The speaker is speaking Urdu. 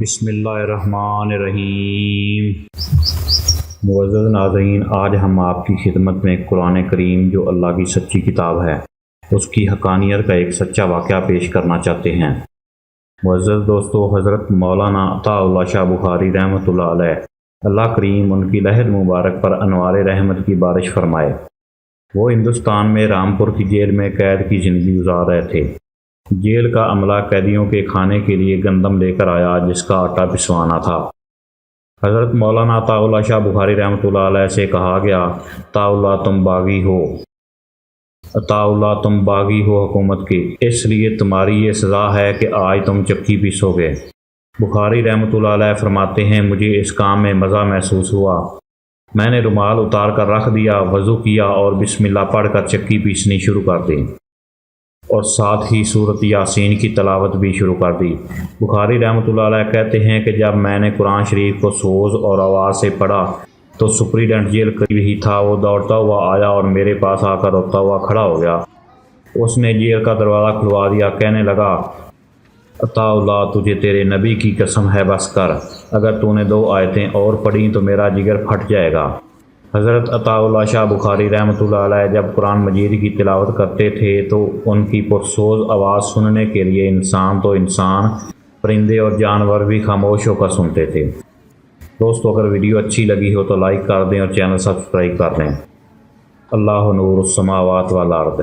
بسم اللہ الرحمن الرحیم۔ معزز ناظرین، آج ہم آپ کی خدمت میں قرآن کریم جو اللہ کی سچی کتاب ہے اس کی حقانیت کا ایک سچا واقعہ پیش کرنا چاہتے ہیں۔ معزز دوستو، حضرت مولانا عطا اللہ شاہ بخاری رحمۃ اللہ علیہ، اللہ کریم ان کی لحد مبارک پر انوار رحمت کی بارش فرمائے۔ وہ ہندوستان میں رامپور کی جیل میں قید کی زندگی گزار رہے تھے۔ جیل کا عملہ قیدیوں کے کھانے کے لیے گندم لے کر آیا جس کا آٹا پسوانا تھا۔ حضرت مولانا عطا اللہ شاہ بخاری رحمۃ اللہ علیہ سے کہا گیا، عطا اللہ تم باغی ہو، عطا اللہ تم باغی ہو حکومت کے، اس لیے تمہاری یہ سزا ہے کہ آج تم چکی پیسو گے۔ بخاری رحمۃ اللہ علیہ فرماتے ہیں، مجھے اس کام میں مزہ محسوس ہوا۔ میں نے رومال اتار کر رکھ دیا، وضو کیا اور بسم اللہ پڑھ کر چکی پیسنی شروع کر دی اور ساتھ ہی سورت یاسین کی تلاوت بھی شروع کر دی۔ بخاری رحمۃ اللہ علیہ کہتے ہیں کہ جب میں نے قرآن شریف کو سوز اور آواز سے پڑھا تو سپریڈنٹ جیل قریب ہی تھا۔ وہ دوڑتا ہوا آیا اور میرے پاس آ کر روتا ہوا کھڑا ہو گیا۔ اس نے جیل کا دروازہ کھلوا دیا، کہنے لگا، عطا اللہ تجھے تیرے نبی کی قسم ہے بس کر، اگر تو نے 2 آیتیں اور پڑھیں تو میرا جگر پھٹ جائے گا۔ حضرت عطا اللہ شاہ بخاری رحمۃ اللہ علیہ جب قرآن مجید کی تلاوت کرتے تھے تو ان کی پرسوز آواز سننے کے لیے انسان تو انسان، پرندے اور جانور بھی خاموش ہو کر سنتے تھے۔ دوستو، اگر ویڈیو اچھی لگی ہو تو لائک کر دیں اور چینل سبسکرائب کر لیں۔ اللہ نور السماوات والارض۔